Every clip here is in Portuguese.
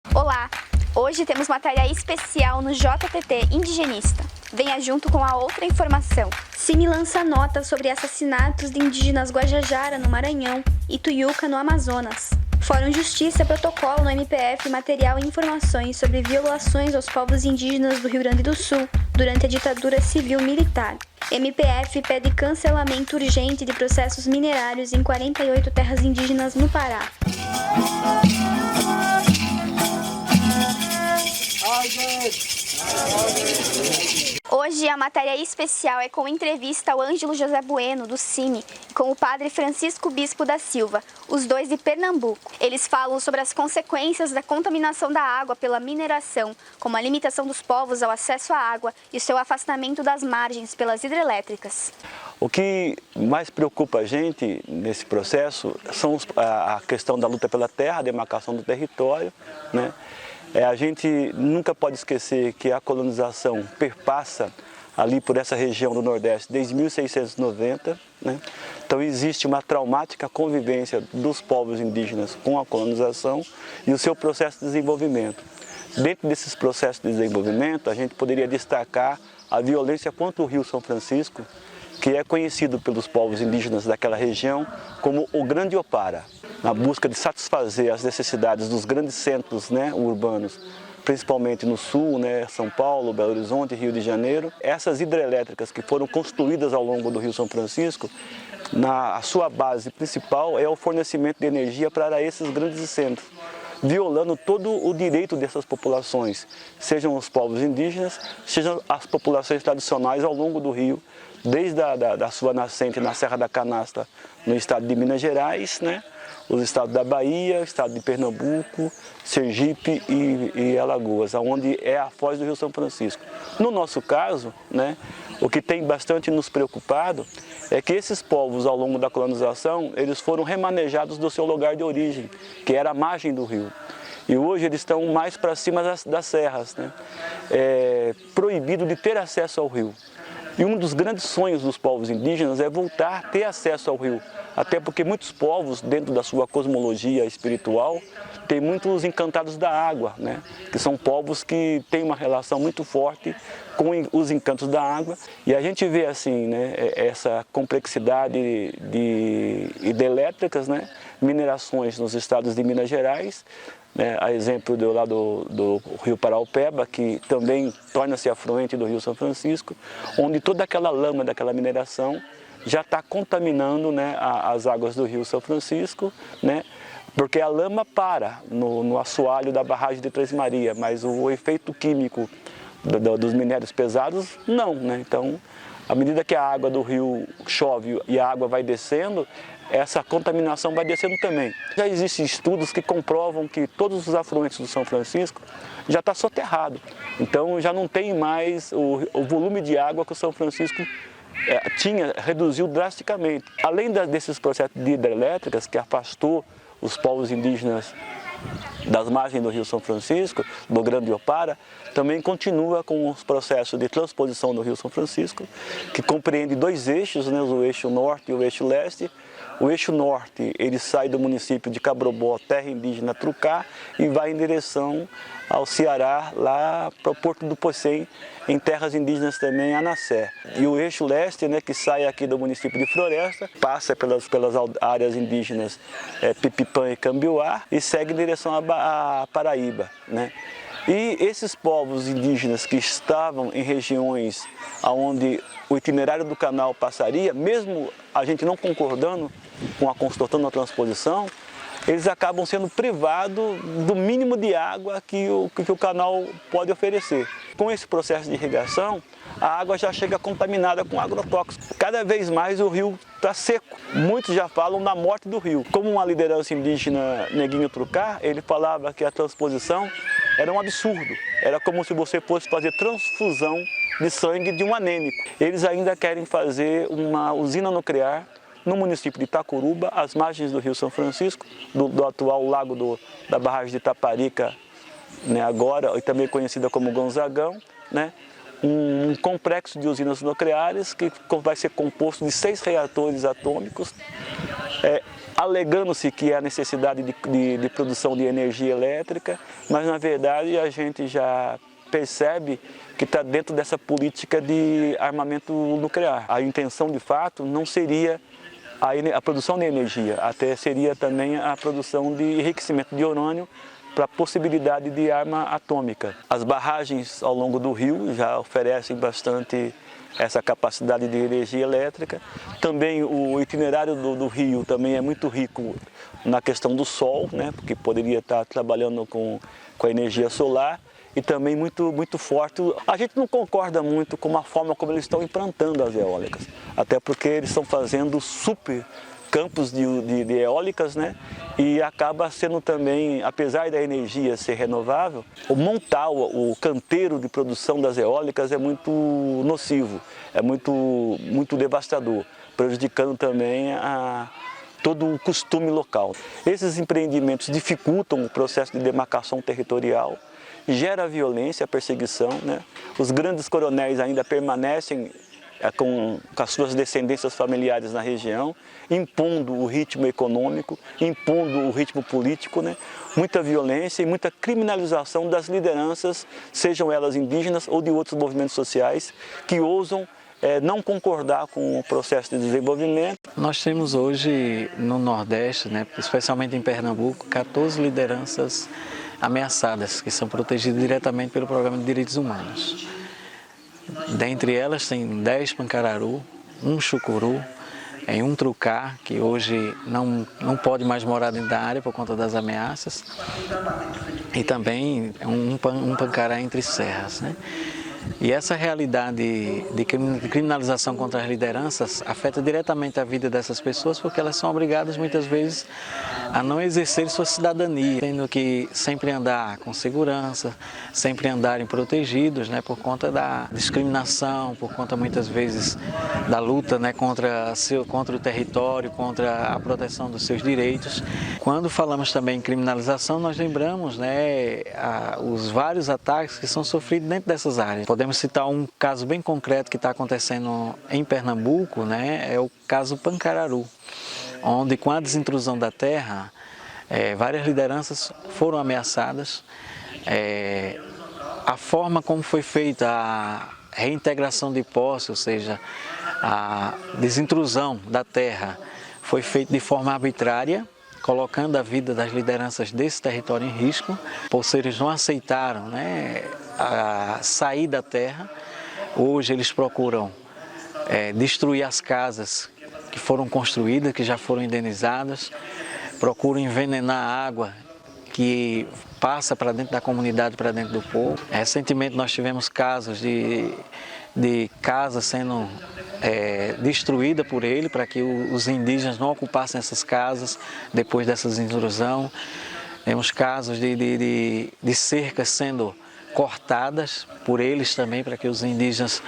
Olá! Hoje temos matéria especial no JTT Indigenista. Venha junto com a outra informação. Cine lança nota sobre assassinatos de indígenas Guajajara, no Maranhão, e Tuiuca, no Amazonas. Fórum Justiça protocolo no MPF material e informações sobre violações aos povos indígenas do Rio Grande do Sul durante a ditadura civil-militar. MPF pede cancelamento urgente de processos minerários em 48 terras indígenas no Pará. Hoje a matéria especial é com entrevista ao Ângelo José Bueno, do Cine, e com o padre Francisco Bispo da Silva, os dois de Pernambuco. Eles falam sobre as consequências da contaminação da água pela mineração, como a limitação dos povos ao acesso à água e o seu afastamento das margens pelas hidrelétricas. O que mais preocupa a gente nesse processo são a questão da luta pela terra, a demarcação do território, né? A gente nunca pode esquecer que a colonização perpassa ali por essa região do Nordeste desde 1690, né? Então existe uma traumática convivência dos povos indígenas com a colonização e o seu processo de desenvolvimento. Dentro desses processos de desenvolvimento, a gente poderia destacar a violência contra o Rio São Francisco, que é conhecido pelos povos indígenas daquela região como o Grande Opara, na busca de satisfazer as necessidades dos grandes centros, né, urbanos, principalmente no sul, né, São Paulo, Belo Horizonte, Rio de Janeiro. Essas hidrelétricas que foram construídas ao longo do Rio São Francisco, a sua base principal é o fornecimento de energia para esses grandes centros, violando todo o direito dessas populações, sejam os povos indígenas, sejam as populações tradicionais ao longo do rio, desde a sua nascente na Serra da Canastra, no estado de Minas Gerais, né? Os estados da Bahia, estado de Pernambuco, Sergipe e Alagoas, onde é a foz do Rio São Francisco. No nosso caso, né, o que tem bastante nos preocupado é que esses povos, ao longo da colonização, eles foram remanejados do seu lugar de origem, que era a margem do rio. E hoje eles estão mais para cima das serras, né? É proibido de ter acesso ao rio. E um dos grandes sonhos dos povos indígenas é voltar a ter acesso ao rio, até porque muitos povos, dentro da sua cosmologia espiritual, têm muitos encantados da água, né? Que são povos que têm uma relação muito forte com os encantos da água. E a gente vê assim, né, essa complexidade de hidrelétricas, né, minerações nos estados de Minas Gerais, né, a exemplo do rio Paraopeba, que também torna-se afluente do Rio São Francisco, onde toda aquela lama daquela mineração já está contaminando, né, as águas do Rio São Francisco, né, porque a lama para no assoalho da barragem de Três Marias, mas o efeito químico dos minérios pesados, não, né? Então, à medida que a água do rio chove e a água vai descendo, essa contaminação vai descendo também. Já existem estudos que comprovam que todos os afluentes do São Francisco já está soterrado. Então já não tem mais o volume de água que o São Francisco reduziu drasticamente. Além desses processos de hidrelétricas que afastou os povos indígenas das margens do Rio São Francisco, do Grande Opara, também continua com os processos de transposição do Rio São Francisco, que compreende dois eixos, né, o eixo norte e o eixo leste. O eixo norte, ele sai do município de Cabrobó, terra indígena Trucá, e vai em direção ao Ceará, lá para o Porto do Pocém, em terras indígenas também, Anassé. E o eixo leste, né, que sai aqui do município de Floresta, passa pelas áreas indígenas Pipipã e Cambiuá e segue em direção à Paraíba, né? E esses povos indígenas que estavam em regiões onde o itinerário do canal passaria, mesmo a gente não concordando com a construção da transposição, eles acabam sendo privados do mínimo de água que o canal pode oferecer. Com esse processo de irrigação, a água já chega contaminada com agrotóxicos. Cada vez mais o rio está seco. Muitos já falam na morte do rio. Como uma liderança indígena, Neguinho Trucá, ele falava que a transposição era um absurdo. Era como se você fosse fazer transfusão de sangue de um anêmico. Eles ainda querem fazer uma usina nuclear no município de Itacuruba, às margens do Rio São Francisco, do atual lago da barragem de Itaparica, né, agora, e também conhecida como Gonzagão, né, um complexo de usinas nucleares que vai ser composto de 6 reatores atômicos, alegando-se que há necessidade de produção de energia elétrica, mas na verdade a gente já percebe que está dentro dessa política de armamento nuclear. A intenção de fato não seria a produção de energia, até seria também a produção de enriquecimento de urânio para a possibilidade de arma atômica. As barragens ao longo do rio já oferecem bastante essa capacidade de energia elétrica. Também o itinerário do rio também é muito rico na questão do sol, né, porque poderia estar trabalhando com a energia solar, e também muito forte. A gente não concorda muito com a forma como eles estão implantando as eólicas, até porque eles estão fazendo super campos de eólicas, né? E acaba sendo também, apesar da energia ser renovável, montar o canteiro de produção das eólicas é muito nocivo, é muito devastador, prejudicando também todo o costume local. Esses empreendimentos dificultam o processo de demarcação territorial, gera violência, perseguição, né? Os grandes coronéis ainda permanecem com as suas descendências familiares na região, impondo o ritmo econômico, impondo o ritmo político, né? Muita violência e muita criminalização das lideranças, sejam elas indígenas ou de outros movimentos sociais, que ousam não concordar com o processo de desenvolvimento. Nós temos hoje no Nordeste, né, especialmente em Pernambuco, 14 lideranças ameaçadas, que são protegidas diretamente pelo Programa de Direitos Humanos. Dentre elas tem 10 pancararu, um chucuru, um trucá, que hoje não pode mais morar dentro da área por conta das ameaças, e também um pancará entre serras, né? E essa realidade de criminalização contra as lideranças afeta diretamente a vida dessas pessoas, porque elas são obrigadas muitas vezes a não exercer sua cidadania, tendo que sempre andar com segurança, sempre andarem protegidos, né, por conta da discriminação, por conta muitas vezes da luta, né, contra o território, contra a proteção dos seus direitos. Quando falamos também em criminalização, nós lembramos, né, os vários ataques que são sofridos dentro dessas áreas. Podemos citar um caso bem concreto que está acontecendo em Pernambuco, né, é o caso Pancararu, onde com a desintrusão da terra, várias lideranças foram ameaçadas. A forma como foi feita a reintegração de posse, ou seja, a desintrusão da terra, foi feita de forma arbitrária, colocando a vida das lideranças desse território em risco. Poceiros não aceitaram, né, sair da terra. Hoje eles procuram destruir as casas que foram construídas, que já foram indenizadas, procuram envenenar a água que passa para dentro da comunidade, para dentro do povo. Recentemente nós tivemos casos de casas sendo destruída por ele, para que os indígenas não ocupassem essas casas depois dessa intrusão. Temos casos de cercas sendo cortadas por eles também, para que os indígenas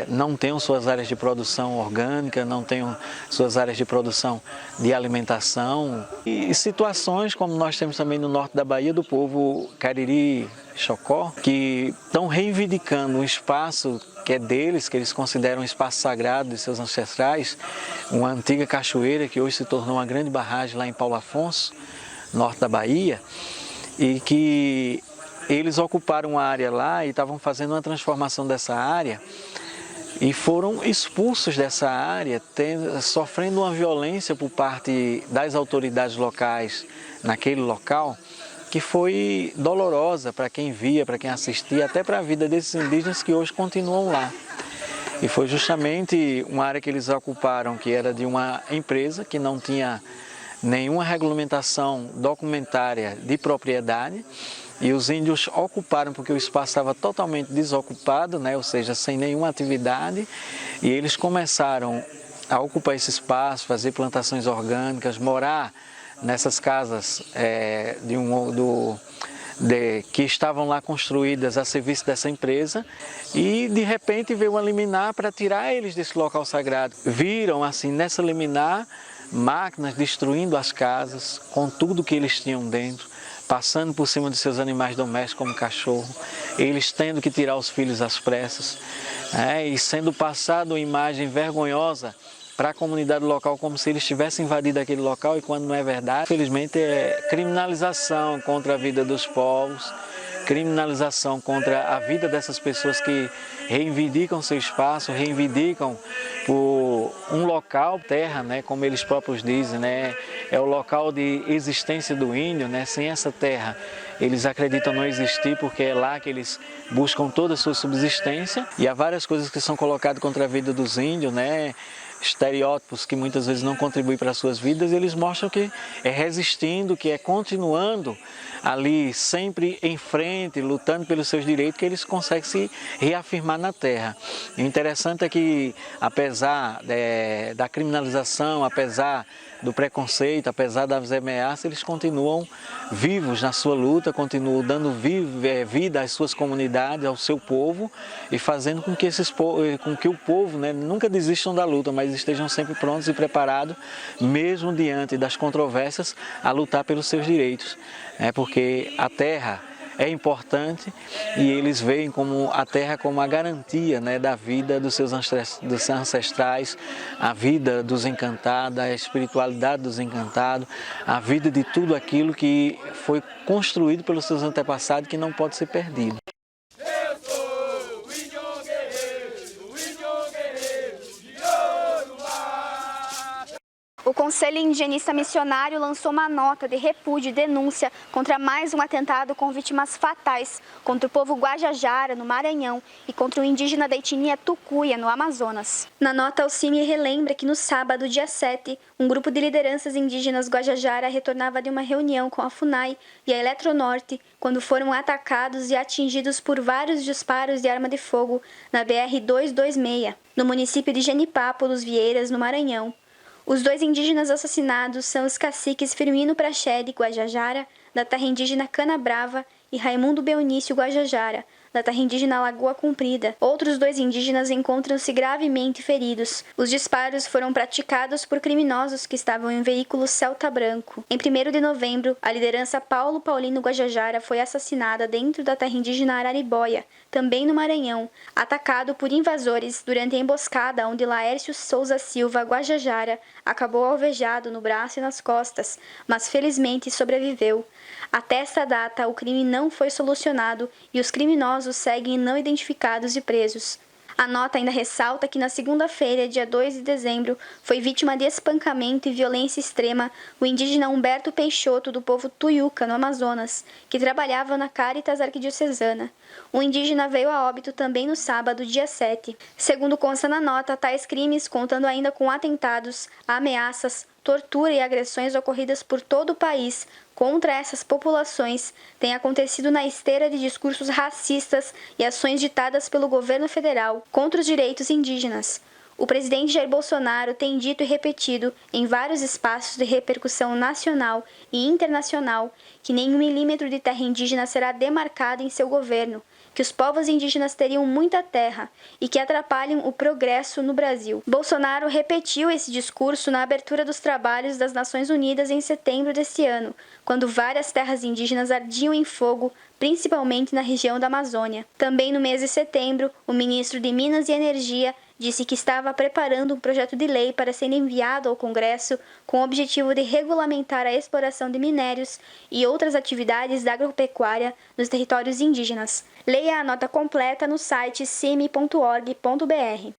não tenham suas áreas de produção orgânica, não tenham suas áreas de produção de alimentação. E situações como nós temos também no norte da Bahia, do povo Cariri Chocó, que estão reivindicando um espaço que é deles, que eles consideram um espaço sagrado de seus ancestrais, uma antiga cachoeira que hoje se tornou uma grande barragem lá em Paulo Afonso, norte da Bahia, e que eles ocuparam uma área lá e estavam fazendo uma transformação dessa área e foram expulsos dessa área, sofrendo uma violência por parte das autoridades locais naquele local, que foi dolorosa para quem via, para quem assistia, até para a vida desses indígenas que hoje continuam lá. E foi justamente uma área que eles ocuparam, que era de uma empresa que não tinha nenhuma regulamentação documentária de propriedade, e os índios ocuparam porque o espaço estava totalmente desocupado, né? Ou seja, sem nenhuma atividade, e eles começaram a ocupar esse espaço, fazer plantações orgânicas, morar nessas casas que estavam lá construídas a serviço dessa empresa, e de repente veio uma liminar para tirar eles desse local sagrado. Viram assim nessa liminar máquinas destruindo as casas com tudo que eles tinham dentro, passando por cima de seus animais domésticos como cachorro, eles tendo que tirar os filhos às pressas, e sendo passado uma imagem vergonhosa para a comunidade local como se eles tivessem invadido aquele local, e quando não é verdade. Infelizmente é criminalização contra a vida dos povos, criminalização contra a vida dessas pessoas que reivindicam seu espaço, reivindicam por um local, terra, né, como eles próprios dizem, né, é o local de existência do índio, né, sem essa terra eles acreditam não existir, porque é lá que eles buscam toda a sua subsistência, e há várias coisas que são colocadas contra a vida dos índios, né, estereótipos que muitas vezes não contribuem para as suas vidas. Eles mostram que é resistindo, que é continuando ali sempre em frente, lutando pelos seus direitos, que eles conseguem se reafirmar na terra. O interessante é que, apesar da criminalização, apesar do preconceito, apesar das ameaças, eles continuam vivos na sua luta, continuam dando vida às suas comunidades, ao seu povo, e fazendo com que o povo, né, nunca desistam da luta, mas estejam sempre prontos e preparados, mesmo diante das controvérsias, a lutar pelos seus direitos. Porque a terra é importante e eles veem a terra como a garantia, né, da vida dos seus ancestrais, a vida dos encantados, a espiritualidade dos encantados, a vida de tudo aquilo que foi construído pelos seus antepassados, que não pode ser perdido. O Conselho Indigenista Missionário lançou uma nota de repúdio e denúncia contra mais um atentado com vítimas fatais contra o povo Guajajara, no Maranhão, e contra o indígena da etnia Tucuia, no Amazonas. Na nota, o CIMI relembra que no sábado, dia 7, um grupo de lideranças indígenas Guajajara retornava de uma reunião com a FUNAI e a Eletronorte quando foram atacados e atingidos por vários disparos de arma de fogo na BR-226, no município de Genipapo dos Vieiras, no Maranhão. Os dois indígenas assassinados são os caciques Firmino Prachede Guajajara, da terra indígena Canabrava, e Raimundo Beonício Guajajara, da terra indígena Lagoa Comprida. Outros dois indígenas encontram-se gravemente feridos. Os disparos foram praticados por criminosos que estavam em veículo Celta Branco. Em 1º de novembro, a liderança Paulo Paulino Guajajara foi assassinada dentro da terra indígena Araribóia, também no Maranhão, atacado por invasores durante a emboscada onde Laércio Souza Silva Guajajara acabou alvejado no braço e nas costas, mas felizmente sobreviveu. Até esta data, o crime não foi solucionado e os criminosos seguem não identificados e presos. A nota ainda ressalta que na segunda-feira, dia 2 de dezembro, foi vítima de espancamento e violência extrema o indígena Humberto Peixoto, do povo Tuiuca, no Amazonas, que trabalhava na Caritas Arquidiocesana. O indígena veio a óbito também no sábado, dia 7. Segundo consta na nota, tais crimes, contando ainda com atentados, ameaças, tortura e agressões ocorridas por todo o país contra essas populações, têm acontecido na esteira de discursos racistas e ações ditadas pelo governo federal contra os direitos indígenas. O presidente Jair Bolsonaro tem dito e repetido em vários espaços de repercussão nacional e internacional que nenhum milímetro de terra indígena será demarcado em seu governo, que os povos indígenas teriam muita terra e que atrapalham o progresso no Brasil. Bolsonaro repetiu esse discurso na abertura dos trabalhos das Nações Unidas em setembro desse ano, quando várias terras indígenas ardiam em fogo, principalmente na região da Amazônia. Também no mês de setembro, o ministro de Minas e Energia disse que estava preparando um projeto de lei para ser enviado ao Congresso com o objetivo de regulamentar a exploração de minérios e outras atividades da agropecuária nos territórios indígenas. Leia a nota completa no site cimi.org.br.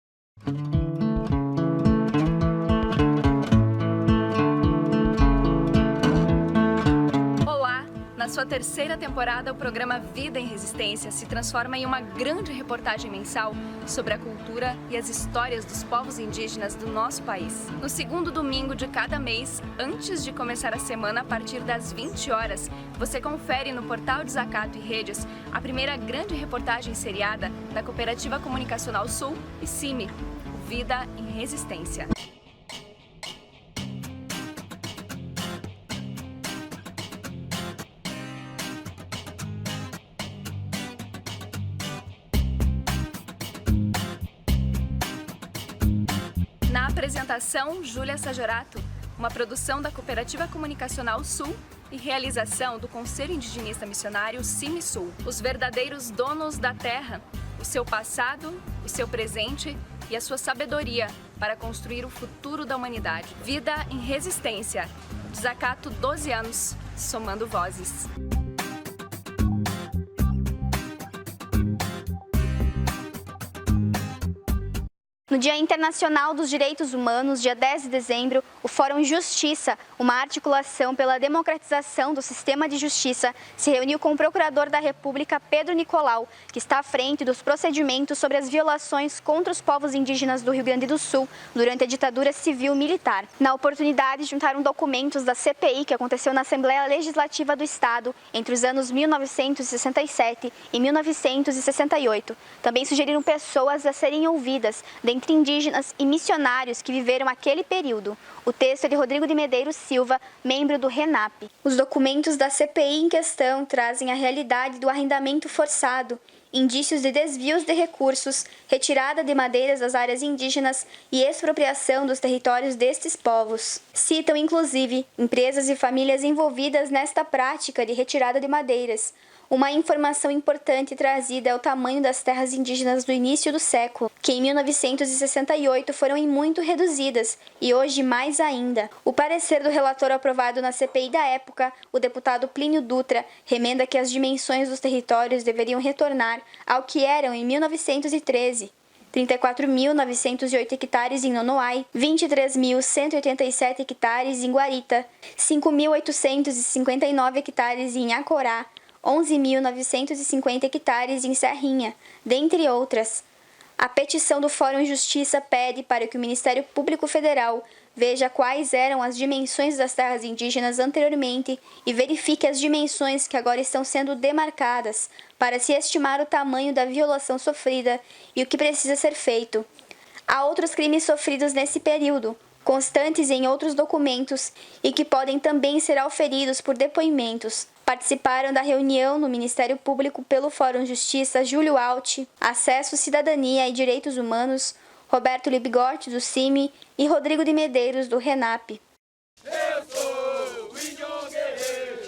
Na sua terceira temporada, o programa Vida em Resistência se transforma em uma grande reportagem mensal sobre a cultura e as histórias dos povos indígenas do nosso país. No segundo domingo de cada mês, antes de começar a semana, a partir das 20 horas, você confere no portal Desacato e Redes a primeira grande reportagem seriada da Cooperativa Comunicacional Sul e CIMI, Vida em Resistência. Na apresentação, Júlia Sajorato, uma produção da Cooperativa Comunicacional Sul e realização do Conselho Indigenista Missionário CIMI-Sul. Os verdadeiros donos da terra, o seu passado, o seu presente e a sua sabedoria para construir o futuro da humanidade. Vida em Resistência. Desacato 12 anos, somando vozes. No Dia Internacional dos Direitos Humanos, dia 10 de dezembro, o Fórum Justiça, uma articulação pela democratização do sistema de justiça, se reuniu com o Procurador da República, Pedro Nicolau, que está à frente dos procedimentos sobre as violações contra os povos indígenas do Rio Grande do Sul durante a ditadura civil-militar. Na oportunidade, juntaram documentos da CPI que aconteceu na Assembleia Legislativa do Estado entre os anos 1967 e 1968. Também sugeriram pessoas a serem ouvidas, entre indígenas e missionários que viveram aquele período. O texto é de Rodrigo de Medeiros Silva, membro do RENAP. Os documentos da CPI em questão trazem a realidade do arrendamento forçado, indícios de desvios de recursos, retirada de madeiras das áreas indígenas e expropriação dos territórios destes povos. Citam, inclusive, empresas e famílias envolvidas nesta prática de retirada de madeiras. Uma informação importante trazida é o tamanho das terras indígenas do início do século, que em 1968 foram em muito reduzidas e hoje mais ainda. O parecer do relator aprovado na CPI da época, o deputado Plínio Dutra, remenda que as dimensões dos territórios deveriam retornar ao que eram em 1913. 34.908 hectares em Nonoai, 23.187 hectares em Guarita, 5.859 hectares em Acorá, 11.950 hectares em Serrinha, dentre outras. A petição do Fórum Justiça pede para que o Ministério Público Federal veja quais eram as dimensões das terras indígenas anteriormente e verifique as dimensões que agora estão sendo demarcadas para se estimar o tamanho da violação sofrida e o que precisa ser feito. Há outros crimes sofridos nesse período, constantes em outros documentos e que podem também ser auferidos por depoimentos. Participaram da reunião no Ministério Público pelo Fórum Justiça Júlio Alt, Acesso, Cidadania e Direitos Humanos, Roberto Libgotti, do CIMI, e Rodrigo de Medeiros, do RENAP. Eu sou o índio guerreiro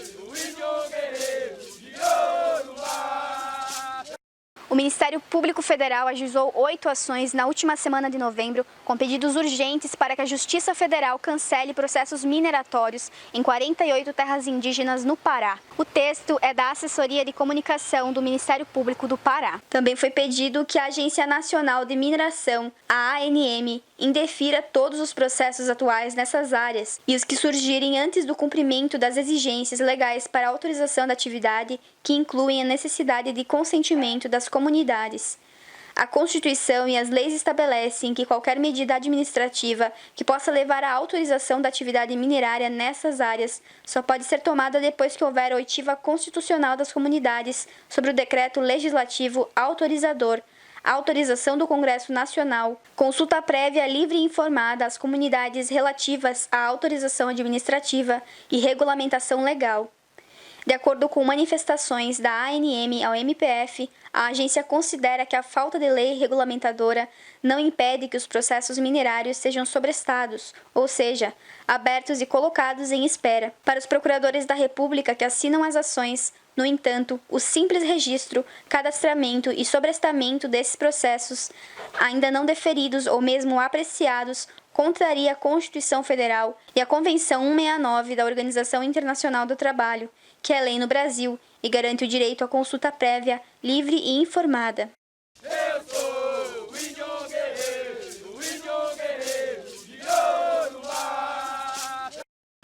de Yorubá. O Ministério Público Federal ajuizou 8 ações na última semana de novembro, com pedidos urgentes para que a Justiça Federal cancele processos mineratórios em 48 terras indígenas no Pará. O texto é da Assessoria de Comunicação do Ministério Público do Pará. Também foi pedido que a Agência Nacional de Mineração, a ANM, indefira todos os processos atuais nessas áreas e os que surgirem antes do cumprimento das exigências legais para a autorização da atividade, que incluem a necessidade de consentimento das comunidades. A Constituição e as leis estabelecem que qualquer medida administrativa que possa levar à autorização da atividade minerária nessas áreas só pode ser tomada depois que houver oitiva constitucional das comunidades sobre o decreto legislativo autorizador, a autorização do Congresso Nacional, consulta prévia livre e informada às comunidades relativas à autorização administrativa e regulamentação legal. De acordo com manifestações da ANM ao MPF, a agência considera que a falta de lei regulamentadora não impede que os processos minerários sejam sobrestados, ou seja, abertos e colocados em espera. Para os procuradores da República que assinam as ações, no entanto, o simples registro, cadastramento e sobrestamento desses processos, ainda não deferidos ou mesmo apreciados, contraria a Constituição Federal e a Convenção 169 da Organização Internacional do Trabalho, que é lei no Brasil e garante o direito à consulta prévia, livre e informada. Eu sou o índio guerreiro de Yorubá.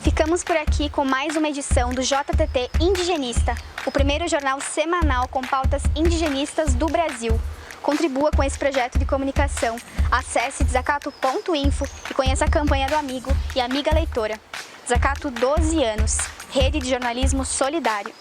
Ficamos por aqui com mais uma edição do JTT Indigenista, o primeiro jornal semanal com pautas indigenistas do Brasil. Contribua com esse projeto de comunicação. Acesse desacato.info e conheça a campanha do amigo e amiga leitora. Desacato 12 anos, rede de jornalismo solidário.